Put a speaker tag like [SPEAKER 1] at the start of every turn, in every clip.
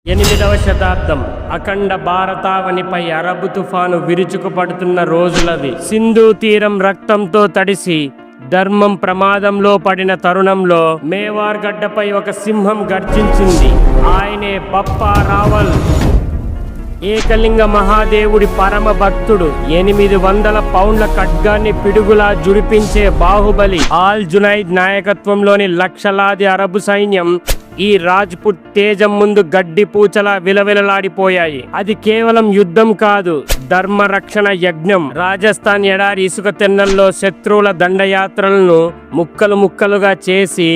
[SPEAKER 1] 8వ శతాబ్దం అఖండ భారతావనిపై అరబ్ తుఫాను విరుచుకుపడుతున్న రోజులవి. సింధు తీరం రక్తంతో తడిసి ధర్మం ప్రమాదంలో పడిన తరుణంలో మేవార్ గడ్డపై ఒక సింహం గర్జించింది. ఆయనే బప్పా రావల్. ఏకలింగ మహాదేవుడి పరమ భక్తుడు. 800 పౌండ్ల ఖడ్గాన్ని పిడుగులా జుడిపించే బాహుబలి ఆల్ జునైద్ నాయకత్వంలోని లక్షలాది అరబు సైన్యం ఈ రాజ్పుట్ తేజం ముందు గడ్డి పూచలా విలవిలలాడిపోయాయి. అది కేవలం యుద్ధం కాదు, ధర్మ రక్షణ యజ్ఞం. రాజస్థాన్ ఎడారి ఇసుక తెన్నల్లో శత్రువుల దండయాత్రలను ముక్కలు ముక్కలుగా చేసి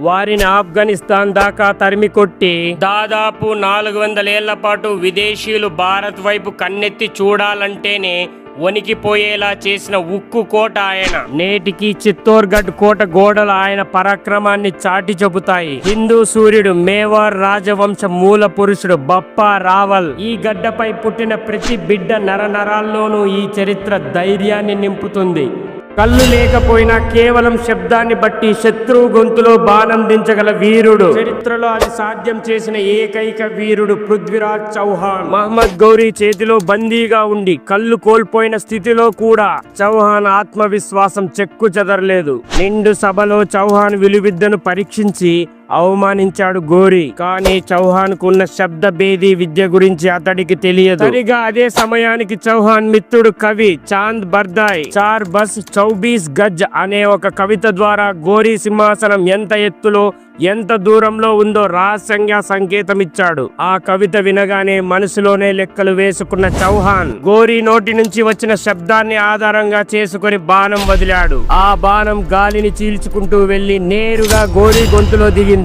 [SPEAKER 1] వారిని ఆఫ్ఘనిస్తాన్ దాకా తరిమి కొట్టి దాదాపు 400 ఏళ్ల పాటు విదేశీయులు భారత్ వైపు కన్నెత్తి చూడాలంటేనే వణికిపోయేలా చేసిన ఉక్కు కోట ఆయన. నేటికి చిత్తోర్గఢ్ కోట గోడలు ఆయన పరాక్రమాన్ని చాటి చెబుతాయి. హిందూ సూర్యుడు, మేవార్ రాజవంశ మూల పురుషుడు బప్పా రావల్. ఈ గడ్డపై పుట్టిన ప్రతి బిడ్డ నరనరాల్లోనూ ఈ చరిత్ర ధైర్యాన్ని నింపుతుంది. కళ్ళు లేకపోయినా కేవలం శబ్దాన్ని బట్టి శత్రువు గొంతులో బాణం దించగల వీరుడు. చరిత్రలో అది సాధ్యం చేసిన ఏకైక వీరుడు పృథ్వీరాజ్ చౌహాన్. మహమ్మద్ గౌరీ చేతిలో బందీగా ఉండి కళ్ళు కోల్పోయిన స్థితిలో కూడా చౌహాన్ ఆత్మవిశ్వాసం చెక్కు చెదరలేదు. నిండు సభలో చౌహాన్ విలువిద్యను పరీక్షించి అవమానించాడు గోరీ. కానీ చౌహాన్ కున్న శబ్ద భేదీ విద్య గురించి అతడికి తెలియదు. సరిగా అదే సమయానికి చౌహాన్ మిత్రుడు కవి చాంద్ బర్దాయ్ 4 బస్ 24 గజ్ అనే ఒక కవిత ద్వారా గోరీ సింహాసనం ఎంత ఎత్తులో ఎంత దూరంలో ఉందో రహస్యంగా సంకేతం ఇచ్చాడు. ఆ కవిత వినగానే మనసులోనే లెక్కలు వేసుకున్న చౌహాన్ గోరీ నోటి నుంచి వచ్చిన శబ్దాన్ని ఆధారంగా చేసుకుని బాణం వదిలాడు. ఆ బాణం గాలిని చీల్చుకుంటూ వెళ్లి నేరుగా గోరీ గొంతులో దిగింది.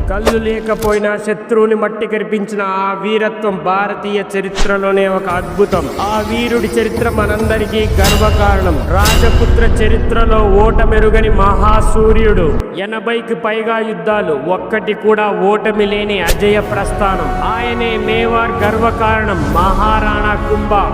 [SPEAKER 1] కళ్ళు లేకపోయినా శత్రువుని మట్టి కరిపించిన ఆ వీరత్వం భారతీయ చరిత్రలోనే ఒక అద్భుతం. ఆ వీరుడి చరిత్ర మనందరికీ గర్వకారణం. రాజపుత్ర చరిత్రలో ఓటమెరుగని మహాసూర్యుడు. 80కి పైగా యుద్ధాలు, ఒక్కటి కూడా ఓటమి లేని అజయ ప్రస్థానం. ఆయనే మేవార్ గర్వకారణం మహారాణా కుంభా.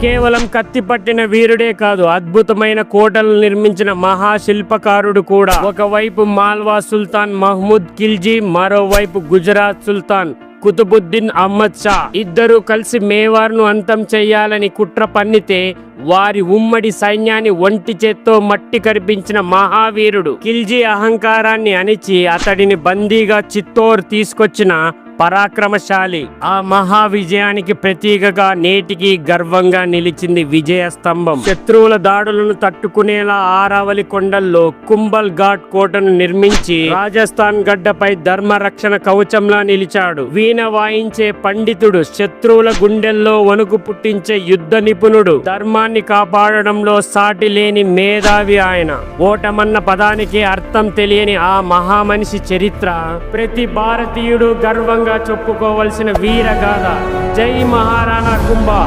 [SPEAKER 1] కేవలం కత్తి పట్టిన వీరుడే కాదు, అద్భుతమైన కోటలు నిర్మించిన మహాశిల్పకారుడు కూడా. ఒకవైపు మాల్వా సుల్తాన్ మహ్మూద్ ఖిల్జీ, మరోవైపు గుజరాత్ సుల్తాన్ కుతుబుద్దీన్ అహ్మద్ షా. ఇద్దరూ కలిసి మేవార్ను అంతం చెయ్యాలని కుట్ర పన్నితే వారి ఉమ్మడి సైన్యాన్ని ఒంటి చేత్తో మట్టి కరిపించిన మహావీరుడు. ఖిల్జీ అహంకారాన్ని అణిచి అతడిని బందీగా చిత్తోర్ తీసుకొచ్చిన పరాక్రమశాలి. ఆ మహా విజయానికి ప్రతీకగా నేటికి గర్వంగా నిలిచింది విజయ స్తంభం. శత్రువుల దాడులను తట్టుకునేలా ఆరావలి కొండల్లో కుంభల్ ఘాట్ కోటను నిర్మించి రాజస్థాన్ గడ్డపై ధర్మ రక్షణ కవచంలా నిలిచాడు. వీణ వాయించే పండితుడు, శత్రువుల గుండెల్లో వణుకు పుట్టించే యుద్ధ నిపుణుడు, ధర్మాన్ని కాపాడడంలో సాటి లేని మేధావి ఆయన. ఓటమన్న పదానికి అర్థం తెలియని ఆ మహామనిషి చరిత్ర ప్రతి భారతీయుడు గర్వంగా చెప్పుకోవలసిన వీరగాథ. జై మహారాణా కుంభా.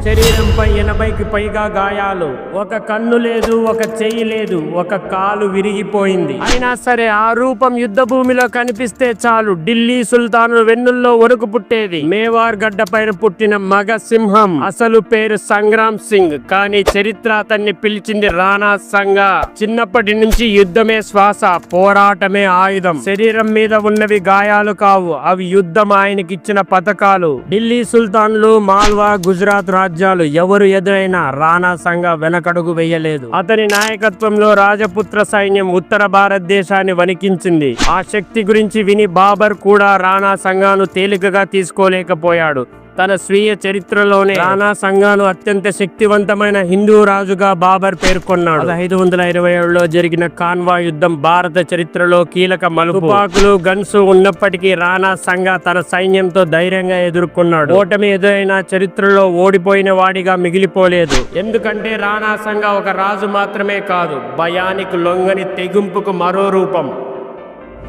[SPEAKER 1] శరీరంపై 80కి పైగా గాయాలు, ఒక కన్ను లేదు, ఒక చెయ్యి లేదు, ఒక కాలు విరిగిపోయింది. అయినా సరే ఆ రూపం యుద్ధ భూమిలో కనిపిస్తే చాలు ఢిల్లీ సుల్తాను వెన్నుల్లో వణుకు పుట్టేది. మేవార్ గడ్డ పైన పుట్టిన మగ సింహం. అసలు పేరు సంగ్రామ్ సింగ్, కానీ చరిత్ర అతన్ని పిలిచింది రాణా సంగా. చిన్నప్పటి నుంచి యుద్ధమే శ్వాస, పోరాటమే ఆయుధం. శరీరం మీద ఉన్నవి గాయాలు కావు, అవి యుద్ధం ఆయనకిచ్చిన పథకాలు. ఢిల్లీ సుల్తాన్లు, మాల్వా, గుజరాత్ రాజ్యాలు ఎవరు ఎదురైనా రాణా సంగా వెనకడుగు వేయలేదు. అతని నాయకత్వంలో రాజపుత్ర సైన్యం ఉత్తర భారతదేశాన్ని వణికించింది. ఆ శక్తి గురించి విని బాబర్ కూడా రాణా సంగాను తేలికగా తీసుకోలేకపోయాడు. తన స్వీయ చరిత్రలోనే రాణా సంగాను అత్యంత శక్తివంతమైన హిందూ రాజుగా బాబర్ పేర్కొన్నాడు. 1527లో జరిగిన కాన్వా యుద్ధం భారత చరిత్రలో కీలక మలుపు. తుపాకులు, గన్స్ ఉన్నప్పటికీ రాణా సంగా తన సైన్యంతో ధైర్యంగా ఎదుర్కొన్నాడు. ఓటమి ఎదురైనా చరిత్రలో ఓడిపోయిన వాడిగా మిగిలిపోలేదు. ఎందుకంటే రాణా సంగా ఒక రాజు మాత్రమే కాదు, భయానికి లొంగని తెగింపుకు మరో రూపం.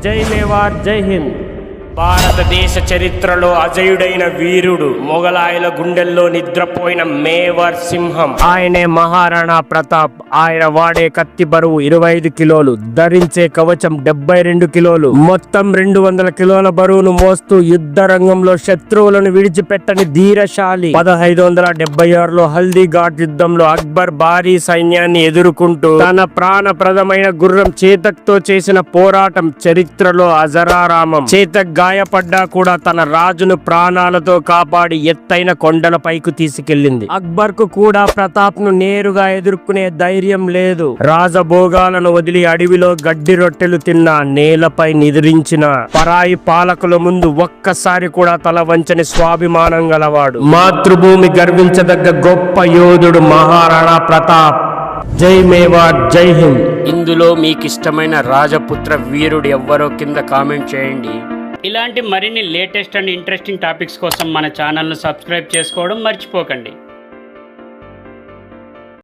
[SPEAKER 1] జై మేవార్, జై హింద్. భారతదేశ చరిత్రలో అజయుడైన వీరుడు, మొఘలాయుల గుండెల్లో నిద్రపోయిన మేవార్ సింహం. ఆయనే మహారాణా ప్రతాప్. ఆయన వాడే కత్తి బరువు 25 కిలోలు, ధరించే కవచం 72 కిలోలు, మొత్తం 200 కిలోల బరువును మోస్తూ యుద్ధ రంగంలో శత్రువులను విడిచిపెట్టని ధీరశాలి. 1576లో హల్దీ ఘాట్ యుద్ధంలో అక్బర్ భారీ సైన్యాన్ని ఎదుర్కొంటూ తన ప్రాణప్రదమైన గుర్రం చేతక్తో చేసిన పోరాటం చరిత్రలో అజరారామం. చేతక్ గాయపడ్డా కూడా తన రాజును ప్రాణాలతో కాపాడి ఎత్తైన కొండలపైకి తీసుకెళ్లింది. అక్బర్ కు కూడా ప్రతాప్ ను నేరుగా ఎదుర్కొనే ధైర్యం లేదు. రాజభోగాలను వదిలి అడవిలో గడ్డి రొట్టెలు తిన్న, నేలపై నిద్రించిన పరాయి పాలకుల ముందు ఒక్కసారి కూడా తల వంచని స్వాభిమానం గలవాడు. మాతృభూమి గర్వించదగ్గ గొప్ప యోధుడు మహారాణా ప్రతాప్. జై మేవార్, జై హింద్. ఇందులో మీకు ఇష్టమైన రాజపుత్ర వీరుడు ఎవ్వరో కింద కామెంట్ చేయండి. ఇలాంటి మరిన్ని లేటెస్ట్ అండ్ ఇంట్రెస్టింగ్ టాపిక్స్ కోసం మన ఛానల్ను సబ్స్క్రైబ్ చేసుకోవడం మర్చిపోకండి.